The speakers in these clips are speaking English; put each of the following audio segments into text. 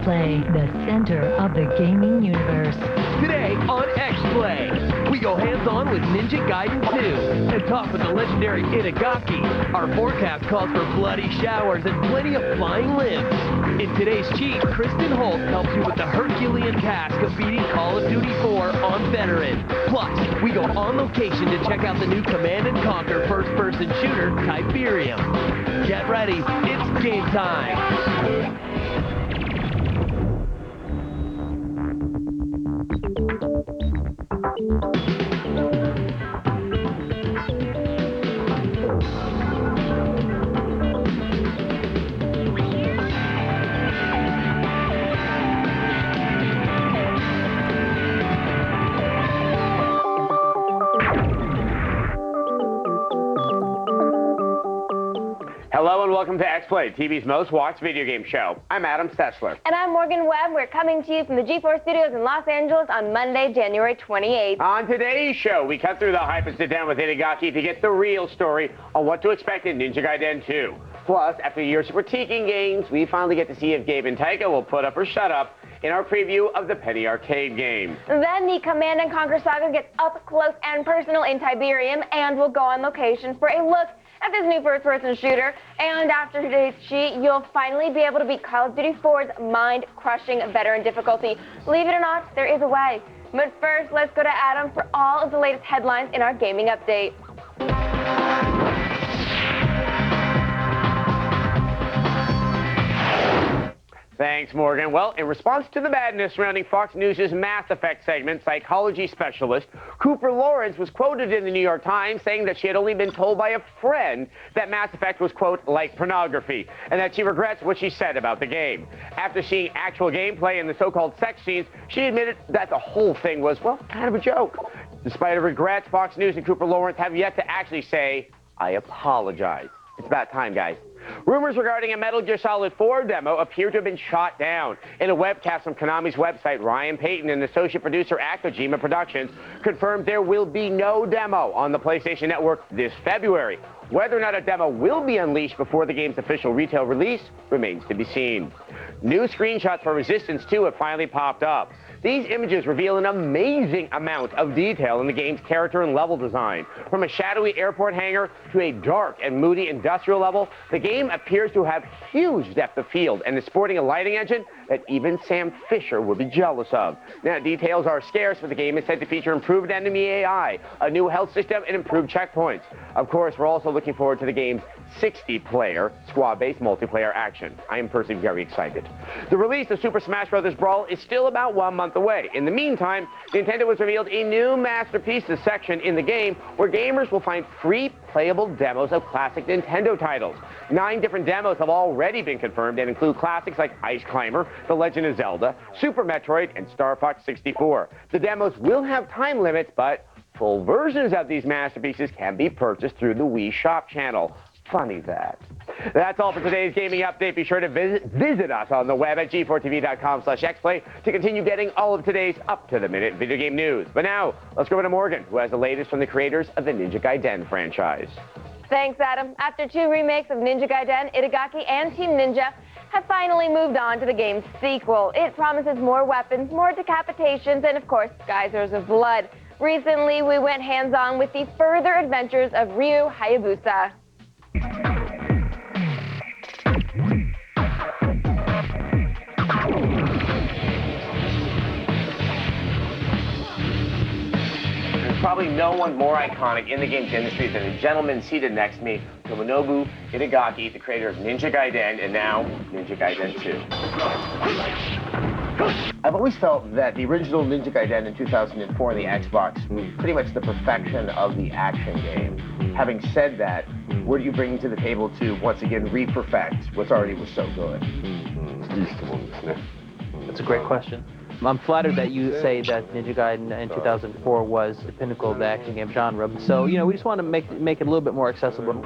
X-Play, the center of the gaming universe. Today on X-Play, we go hands-on with Ninja Gaiden 2 and talk with the legendary Itagaki. Our forecast calls for bloody showers and plenty of flying limbs. In today's cheat, Kristen Holt helps you with the Herculean task of beating Call of Duty 4 on Veteran. Plus, we go on location to check out the new Command & Conquer first-person shooter, Tiberium. Get ready, it's game time! Hello and welcome to X-Play, TV's most watched video game show. I'm Adam Sessler. And I'm Morgan Webb. We're coming to you from the G4 Studios in Los Angeles on Monday, January 28th. On today's show, we cut through the hype and sit down with Itagaki to get the real story on what to expect in Ninja Gaiden 2. Plus, after years of critiquing games, we finally get to see if Gabe and Taika will put up or shut up in our preview of the Penny Arcade game. Then the Command & Conquer saga gets up close and personal in Tiberium, and we'll go on location for a look at this new first-person shooter. And after today's cheat, you'll finally be able to beat Call of Duty 4's mind-crushing veteran difficulty. Believe it or not, there is a way. But first, let's go to Adam for all of the latest headlines in our gaming update. Thanks, Morgan. Well, in response to the madness surrounding Fox News' Mass Effect segment, psychology specialist Cooper Lawrence was quoted in the New York Times saying that she had only been told by a friend that Mass Effect was, quote, like pornography, and that she regrets what she said about the game. After seeing actual gameplay and the so-called sex scenes, she admitted that the whole thing was, well, kind of a joke. Despite her regrets, Fox News and Cooper Lawrence have yet to actually say, I apologize. It's about time, guys. Rumors regarding a Metal Gear Solid 4 demo appear to have been shot down. In a webcast from Konami's website, Ryan Payton, an associate producer at Kojima Productions, confirmed there will be no demo on the PlayStation Network this February. Whether or not a demo will be unleashed before the game's official retail release remains to be seen. New screenshots for Resistance 2 have finally popped up. These images reveal an amazing amount of detail in the game's character and level design. From a shadowy airport hangar to a dark and moody industrial level, the game appears to have huge depth of field and is sporting a lighting engine that even Sam Fisher would be jealous of. Now, details are scarce, but the game is said to feature improved enemy AI, a new health system, and improved checkpoints. Of course, we're also looking forward to the game's 60-player squad-based multiplayer action. I am personally very excited. The release of Super Smash Bros. Brawl is still about 1 month away. In the meantime, Nintendo has revealed a new Masterpieces section in the game where gamers will find free playable demos of classic Nintendo titles. 9 different demos have already been confirmed and include classics like Ice Climber, The Legend of Zelda, Super Metroid, and Star Fox 64. The demos will have time limits, but full versions of these masterpieces can be purchased through the Wii Shop channel. Funny that. That's all for today's gaming update. Be sure to visit us on the web at g4tv.com/xplay to continue getting all of today's up-to-the-minute video game news. But now, let's go over to Morgan, who has the latest from the creators of the Ninja Gaiden franchise. Thanks, Adam. After 2 remakes of Ninja Gaiden, Itagaki and Team Ninja have finally moved on to the game's sequel. It promises more weapons, more decapitations, and of course, geysers of blood. Recently, we went hands-on with the further adventures of Ryu Hayabusa. There's probably no one more iconic in the games industry than the gentleman seated next to me, Tomonobu Itagaki, the creator of Ninja Gaiden and now Ninja Gaiden 2. I've always felt that the original Ninja Gaiden in 2004 on the Xbox was pretty much the perfection of the action game. Having said that, what are you bringing to the table to, once again, re-perfect what's already was so good? That's a great question. I'm flattered that you say that Ninja Gaiden in 2004 was the pinnacle of the action game genre. So, you know, we just want to make it a little bit more accessible.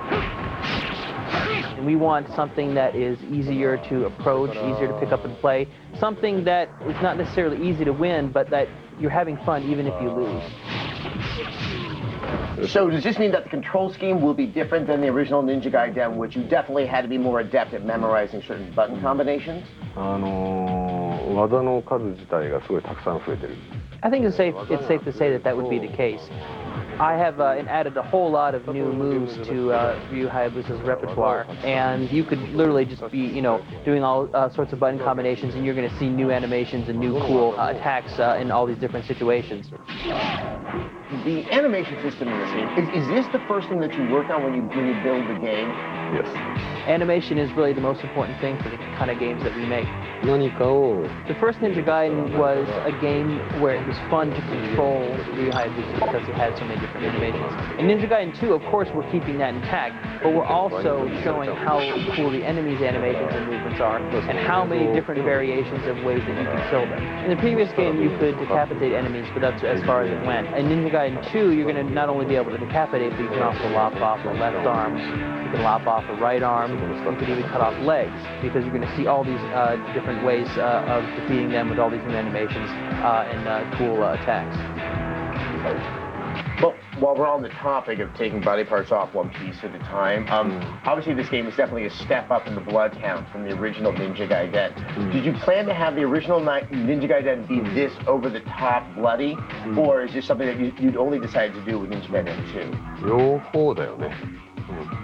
And we want something that is easier to approach, easier to pick up and play. Something that is not necessarily easy to win, but that you're having fun even if you lose. So does this mean that the control scheme will be different than the original Ninja Gaiden, which you definitely had to be more adept at memorizing certain button combinations? 技の数自体がすごいたくさん増えてる。 I think it's safe to say that would be the case. I have added a whole lot of new moves to Ryu Hayabusa's repertoire, and you could literally just be, doing all sorts of button combinations, and you're going to see new animations and new cool attacks in all these different situations. The animation system in this game, is this the first thing that you work on when you build the game? Yes. Animation is really the most important thing for the kind of games that we make. 何かを The first Ninja Gaiden was a game where it was fun to control Ryu Hayabusa because it had so many different animations. In Ninja Gaiden 2, of course, we're keeping that intact, but we're also showing how cool the enemy's animations and movements are, and how many different variations of ways that you can kill them. In the previous game, you could decapitate enemies, but that's as far as it went. In Ninja Gaiden 2, you're going to not only be able to decapitate, but you can also lop off the left arm, you can lop off the right arm, you can even cut off legs, because you're going to see all these different ways of defeating them with all these new animations and cool attacks. Well, while we're on the topic of taking body parts off one piece at a time, obviously this game is definitely a step up in the blood count from the original Ninja Gaiden. Did you plan to have the original Ninja Gaiden be this over-the-top bloody, or is this something that you'd only decided to do with Ninja Gaiden 2? 両方だよね。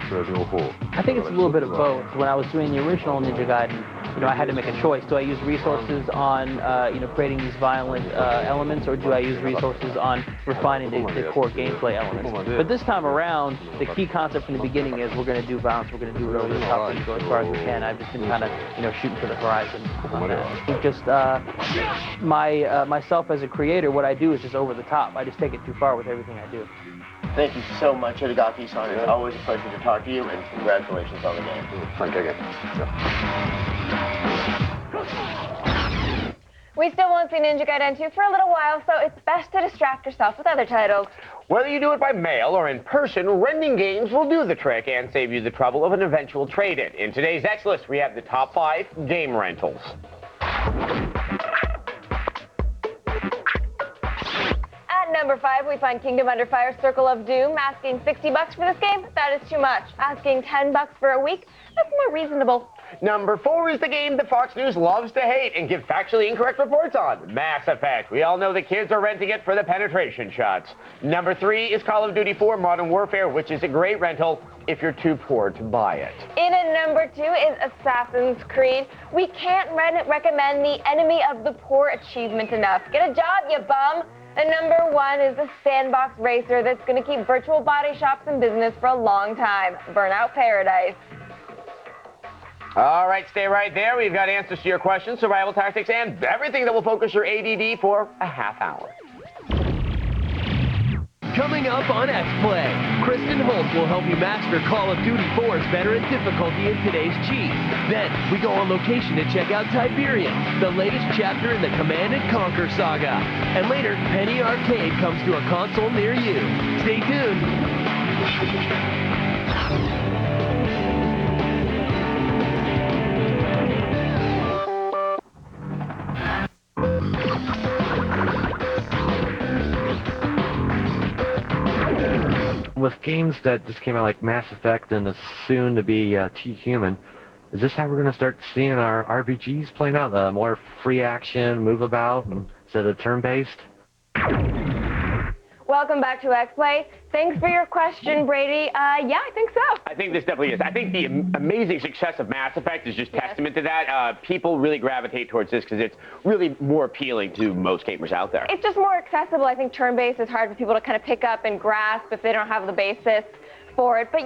それは両方。 I think it's a little bit of both. When I was doing the original Ninja Gaiden, I had to make a choice. Do I use resources on, creating these violent elements, or do I use resources on refining the core gameplay elements? But this time around, the key concept from the beginning is we're going to do violence, we're going to do it over the top, and go as far as we can. I've just been kind of, shooting for the horizon on that. Just myself as a creator, what I do is just over the top. I just take it too far with everything I do. Thank you so much, Itagaki-san. It's always a pleasure to talk to you, and congratulations on the game. Thank you again. We still won't see Ninja Gaiden 2 for a little while, so it's best to distract yourself with other titles. Whether you do it by mail or in person, renting games will do the trick and save you the trouble of an eventual trade-in. In today's X List, we have the top 5 game rentals. At number 5, we find Kingdom Under Fire Circle of Doom. Asking $60 for this game? That is too much. Asking $10 for a week? That's more reasonable. Number 4 is the game that Fox News loves to hate and give factually incorrect reports on, Mass Effect. We all know the kids are renting it for the penetration shots. Number 3 is Call of Duty 4 Modern Warfare, which is a great rental if you're too poor to buy it. In at number 2 is Assassin's Creed. We can't recommend the Enemy of the Poor achievement enough. Get a job, you bum. And number 1 is the sandbox racer that's going to keep virtual body shops in business for a long time, Burnout Paradise. All right, stay right there. We've got answers to your questions, survival tactics, and everything that will focus your ADD for a half hour. Coming up on X-Play, Kristen Holt will help you master Call of Duty 4's veteran difficulty in today's cheat. Then, we go on location to check out Tiberium, the latest chapter in the Command & Conquer saga. And later, Penny Arcade comes to a console near you. Stay tuned. With games that just came out like Mass Effect and the soon-to-be T-Human, is this how we're going to start seeing our RPGs playing out? More free action, move about, instead of turn-based? Welcome back to X-Play. Thanks for your question, Brady. Yeah, I think so. I think this definitely is. I think the amazing success of Mass Effect is just testament to that. People really gravitate towards this because it's really more appealing to most gamers out there. It's just more accessible. I think turn-based is hard for people to kind of pick up and grasp if they don't have the basis for it. But,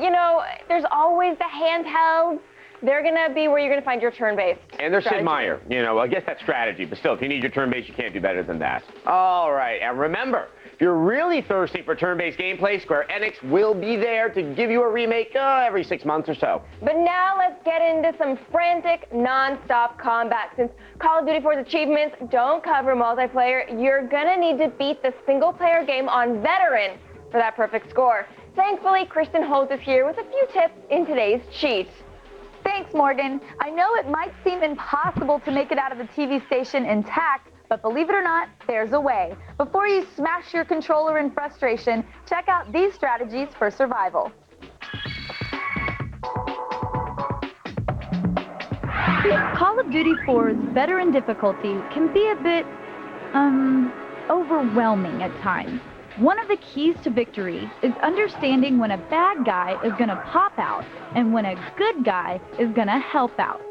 there's always the handhelds. They're going to be where you're going to find your turn-based. And there's Sid Meier. I guess that's strategy. But still, if you need your turn-based, you can't do better than that. All right. And remember, if you're really thirsty for turn-based gameplay, Square Enix will be there to give you a remake every 6 months or so. But now let's get into some frantic, non-stop combat. Since Call of Duty 4's achievements don't cover multiplayer, you're going to need to beat the single-player game on Veteran for that perfect score. Thankfully, Kristen Holt is here with a few tips in today's cheat. Thanks, Morgan. I know it might seem impossible to make it out of the TV station intact, but believe it or not, there's a way. Before you smash your controller in frustration, check out these strategies for survival. Call of Duty 4's veteran difficulty can be a bit, overwhelming at times. One of the keys to victory is understanding when a bad guy is gonna pop out and when a good guy is gonna help out.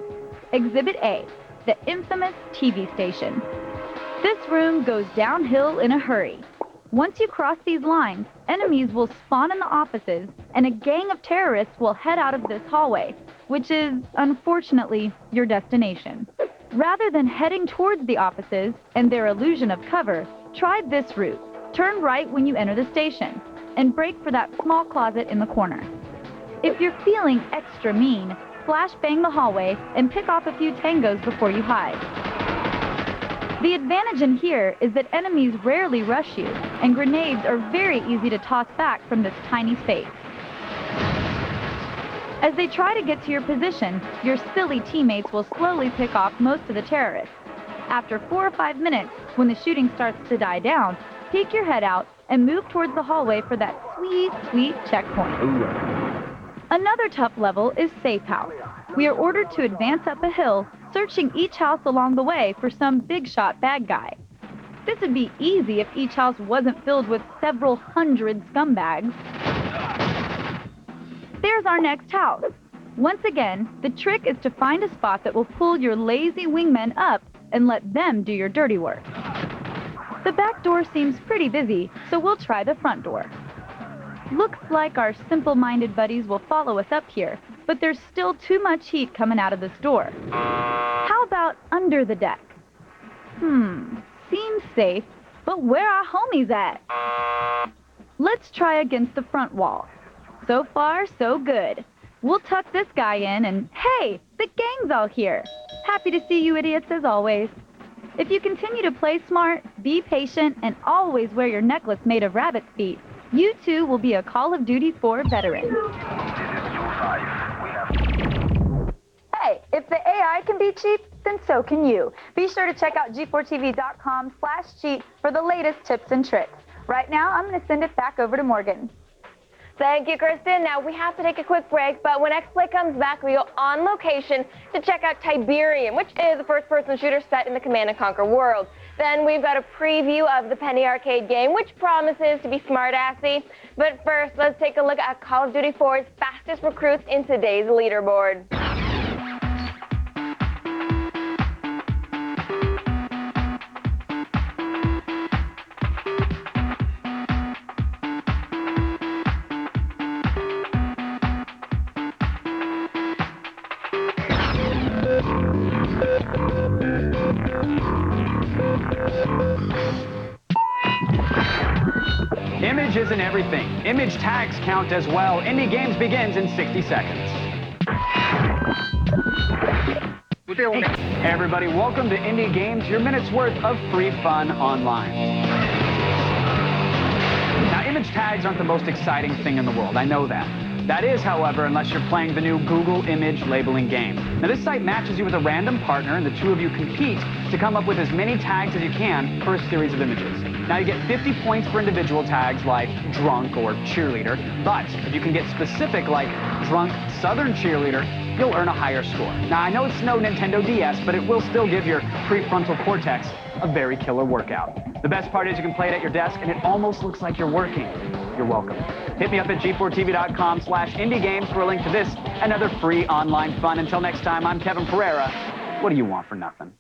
Exhibit A, the infamous TV station. This room goes downhill in a hurry. Once you cross these lines, enemies will spawn in the offices, and a gang of terrorists will head out of this hallway, which is, unfortunately, your destination. Rather than heading towards the offices and their illusion of cover, try this route. Turn right when you enter the station, and break for that small closet in the corner. If you're feeling extra mean, flashbang the hallway and pick off a few tangos before you hide. The advantage in here is that enemies rarely rush you, and grenades are very easy to toss back from this tiny space. As they try to get to your position, your silly teammates will slowly pick off most of the terrorists. After 4 or 5 minutes, when the shooting starts to die down, peek your head out and move towards the hallway for that sweet, sweet checkpoint. Another tough level is Safe House. We are ordered to advance up a hill, searching each house along the way for some big shot bad guy. This would be easy if each house wasn't filled with several hundred scumbags. There's our next house. Once again, the trick is to find a spot that will pull your lazy wingmen up and let them do your dirty work. The back door seems pretty busy, so we'll try the front door. Looks like our simple-minded buddies will follow us up here, but there's still too much heat coming out of this door. How about under the deck? Seems safe, but where are homies at? Let's try against the front wall. So far, so good. We'll tuck this guy in and, hey, the gang's all here. Happy to see you idiots as always. If you continue to play smart, be patient, and always wear your necklace made of rabbit's feet, you too will be a Call of Duty 4 veteran. Hey, if the AI can be cheap, then so can you. Be sure to check out g4tv.com/cheat for the latest tips and tricks. Right now, I'm going to send it back over to Morgan. Thank you, Kristen. Now, we have to take a quick break, but when X-Play comes back, we go on location to check out Tiberium, which is a first-person shooter set in the Command & Conquer world. Then we've got a preview of the Penny Arcade game, which promises to be smart-assy. But first, let's take a look at Call of Duty 4's fastest recruits in today's leaderboard. Image isn't everything. Image tags count as well. Indie Games begins in 60 seconds. Hey everybody, welcome to Indie Games, your minute's worth of free fun online. Now, image tags aren't the most exciting thing in the world, I know that. That is, however, unless you're playing the new Google image labeling game. Now, this site matches you with a random partner, and the two of you compete to come up with as many tags as you can for a series of images. Now, you get 50 points for individual tags like drunk or cheerleader, but if you can get specific like drunk Southern cheerleader, you'll earn a higher score. Now, I know it's no Nintendo DS, but it will still give your prefrontal cortex a very killer workout. The best part is you can play it at your desk, and it almost looks like you're working. You're welcome. Hit me up at g4tv.com/indiegames for a link to this and other free online fun. Until next time, I'm Kevin Pereira. What do you want for nothing?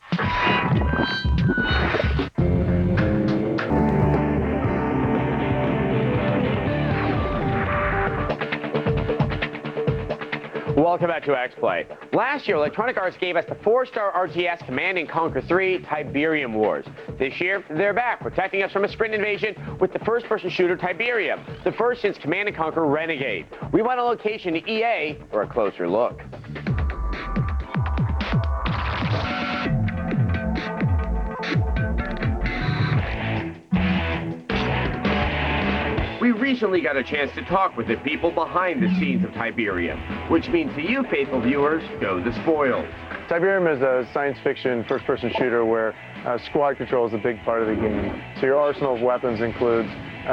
Welcome back to X-Play. Last year, Electronic Arts gave us the 4-star RTS Command & Conquer 3 Tiberium Wars. This year, they're back, protecting us from a sprint invasion with the first-person shooter Tiberium, the first since Command & Conquer Renegade. We went on location to EA for a closer look. We recently got a chance to talk with the people behind the scenes of Tiberium, which means to you, faithful viewers, go the spoils. Tiberium is a science fiction first-person shooter where squad control is a big part of the game. So your arsenal of weapons includes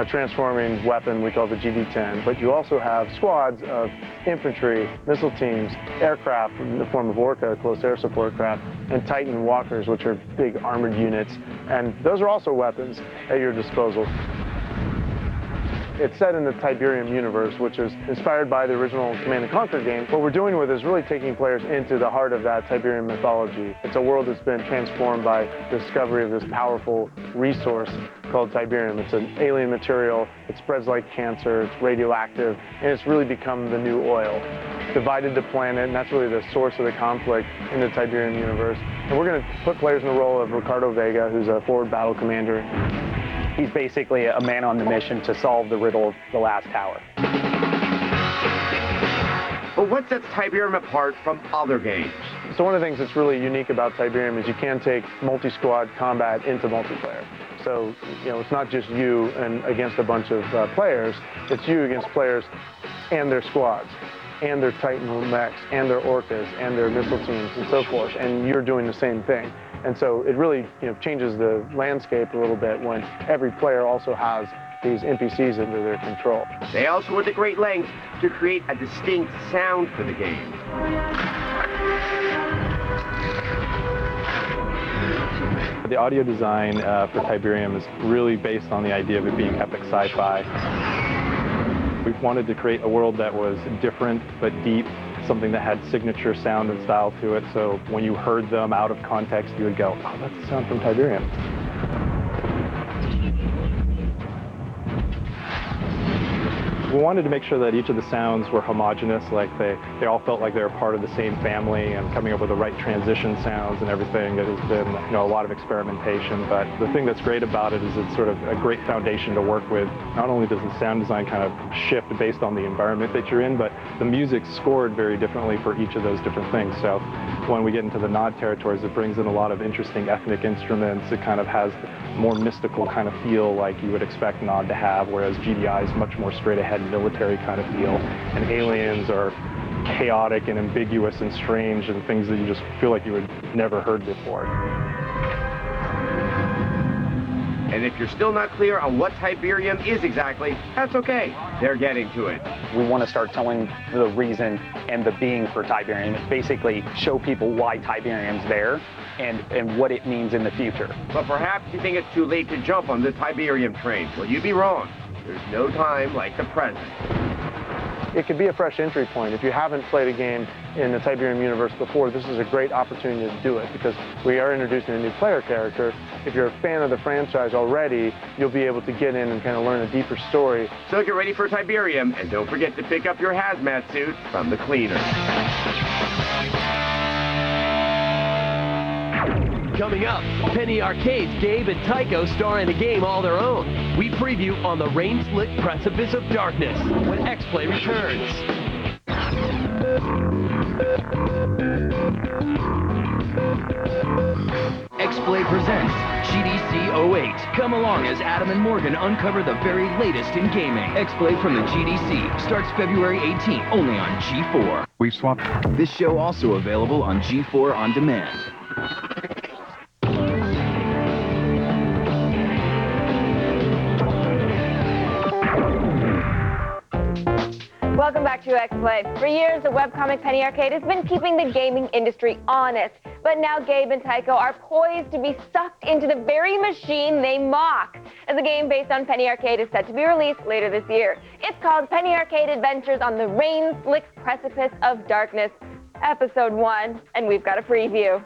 transforming weapon we call the GD-10, but you also have squads of infantry, missile teams, aircraft in the form of Orca, close air support craft, and Titan walkers, which are big armored units, and those are also weapons at your disposal. It's set in the Tiberium universe, which is inspired by the original Command & Conquer game. What we're doing with it is really taking players into the heart of that Tiberium mythology. It's a world that's been transformed by the discovery of this powerful resource called Tiberium. It's an alien material, it spreads like cancer, it's radioactive, and it's really become the new oil. Divided the planet, and that's really the source of the conflict in the Tiberium universe. And we're going to put players in the role of Ricardo Vega, who's a forward battle commander. He's basically a man on the mission to solve the riddle of the last tower. But what sets Tiberium apart from other games? So one of the things that's really unique about Tiberium is you can take multi-squad combat into multiplayer. So, it's not just you and against a bunch of players, it's you against players and their squads, and their Titan mechs, and their Orcas, and their missile teams, and so forth, and you're doing the same thing. And so it really changes the landscape a little bit when every player also has these NPCs under their control. They also went to great lengths to create a distinct sound for the game. The audio design for Tiberium is really based on the idea of it being epic sci-fi. We wanted to create a world that was different but deep, something that had signature sound and style to it, so when you heard them out of context, you would go, oh, that's the sound from Tiberium. We wanted to make sure that each of the sounds were homogeneous, like they all felt like they were part of the same family, and coming up with the right transition sounds and everything. It has been a lot of experimentation, but the thing that's great about it is it's sort of a great foundation to work with. Not only does the sound design kind of shift based on the environment that you're in, but the music's scored very differently for each of those different things. So when we get into the Nod territories, it brings in a lot of interesting ethnic instruments. It kind of has more mystical kind of feel like you would expect Nod to have, whereas GDI is much more straight ahead military kind of feel, and aliens are chaotic and ambiguous and strange and things that you just feel like you had never heard before. And if you're still not clear on what Tiberium is exactly, that's okay. They're getting to it. We want to start telling the reason and the being for Tiberium. It's basically show people why Tiberium's there and what it means in the future. But perhaps you think it's too late to jump on the Tiberium train. Well, you'd be wrong. There's no time like the present. It could be a fresh entry point. If you haven't played a game in the Tiberium universe before, this is a great opportunity to do it because we are introducing a new player character. If you're a fan of the franchise already, you'll be able to get in and kind of learn a deeper story. So get ready for Tiberium, and don't forget to pick up your hazmat suit from the cleaner. Coming up, Penny Arcade's Gabe and Tycho star in a game all their own. We preview On the Rain-Slick Precipice of Darkness when X-Play returns. X-Play presents GDC 08. Come along as Adam and Morgan uncover the very latest in gaming. X-Play from the GDC starts February 18th, only on G4. We've swapped. This show also available on G4 On Demand. Welcome back to X-Play. For years, the webcomic Penny Arcade has been keeping the gaming industry honest. But now Gabe and Tycho are poised to be sucked into the very machine they mock, as a game based on Penny Arcade is set to be released later this year. It's called Penny Arcade Adventures on the Rain-Slick Precipice of Darkness, Episode 1, and we've got a preview.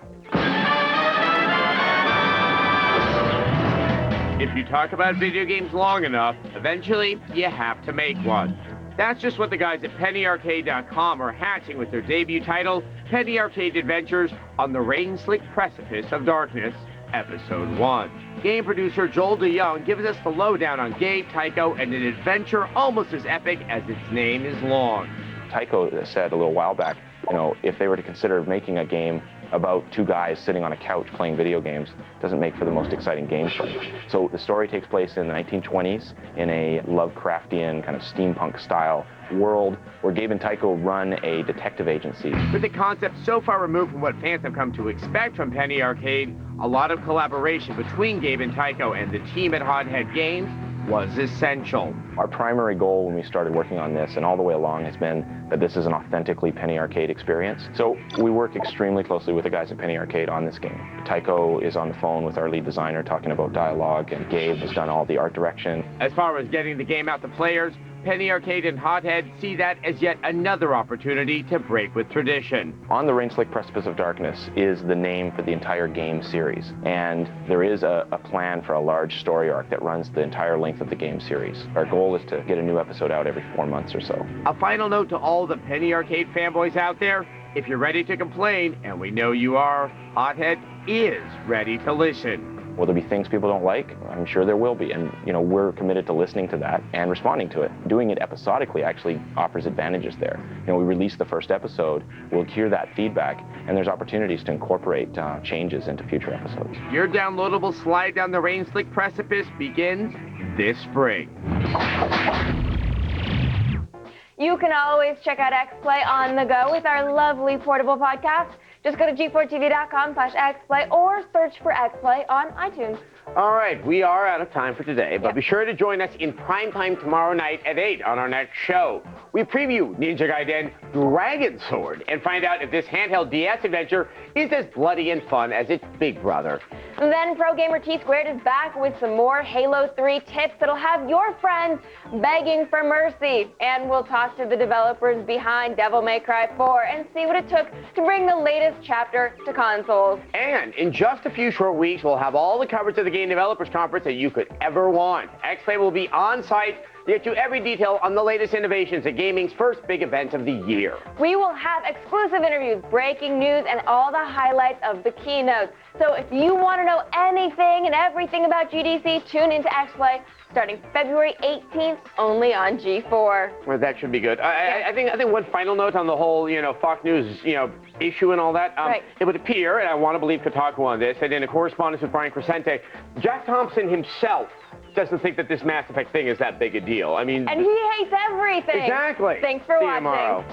If you talk about video games long enough, eventually you have to make one. That's just what the guys at PennyArcade.com are hatching with their debut title, Penny Arcade Adventures on the Rain-Slick Precipice of Darkness, Episode 1. Game producer Joel DeYoung gives us the lowdown on Gabe, Tycho, and an adventure almost as epic as its name is long. Tycho said a little while back, if they were to consider making a game about two guys sitting on a couch playing video games, doesn't make for the most exciting gameplay. So the story takes place in the 1920s in a Lovecraftian kind of steampunk style world where Gabe and Tycho run a detective agency. With the concept so far removed from what fans have come to expect from Penny Arcade, a lot of collaboration between Gabe and Tycho and the team at Hothead Games, was essential. Our primary goal when we started working on this and all the way along has been that this is an authentically Penny Arcade experience. So we work extremely closely with the guys at Penny Arcade on this game. Tycho is on the phone with our lead designer talking about dialogue, and Gabe has done all the art direction. As far as getting the game out to players, Penny Arcade and Hothead see that as yet another opportunity to break with tradition. On the Rain-Slick Precipice of Darkness is the name for the entire game series, and there is a plan for a large story arc that runs the entire length of the game series. Our goal is to get a new episode out every 4 months or so. A final note to all the Penny Arcade fanboys out there, if you're ready to complain, and we know you are, Hothead is ready to listen. Will there be things people don't like? I'm sure there will be, and we're committed to listening to that and responding to it. Doing it episodically actually offers advantages there. We release the first episode, we'll hear that feedback, and there's opportunities to incorporate changes into future episodes. Your downloadable slide down the Rain-Slick Precipice begins this spring. You can always check out X-Play on the go with our lovely portable podcast. Just go to g4tv.com/xplay or search for X-Play on iTunes. All right, we are out of time for today, but be sure to join us in primetime tomorrow night at 8 on our next show. We preview Ninja Gaiden Dragon Sword and find out if this handheld DS adventure is as bloody and fun as its big brother. Then Pro Gamer T-Squared is back with some more Halo 3 tips that'll have your friends begging for mercy. And we'll talk to the developers behind Devil May Cry 4 and see what it took to bring the latest chapter to consoles. And in just a few short weeks, we'll have all the coverage of the Game Developers Conference that you could ever want. X-Play will be on site to get you every detail on the latest innovations at gaming's first big event of the year. We will have exclusive interviews, breaking news, and all the highlights of the keynote. So if you want to know anything and everything about GDC, tune into X-Play starting February 18th only on G4. Well, that should be good. I think one final note on the whole, Fox News, issue and all that. Right. It would appear, and I want to believe Kotaku on this, that in a correspondence with Brian Crescente, Jack Thompson himself doesn't think that this Mass Effect thing is that big a deal. I mean, and he hates everything. Exactly. Thanks for See you watching. tomorrow.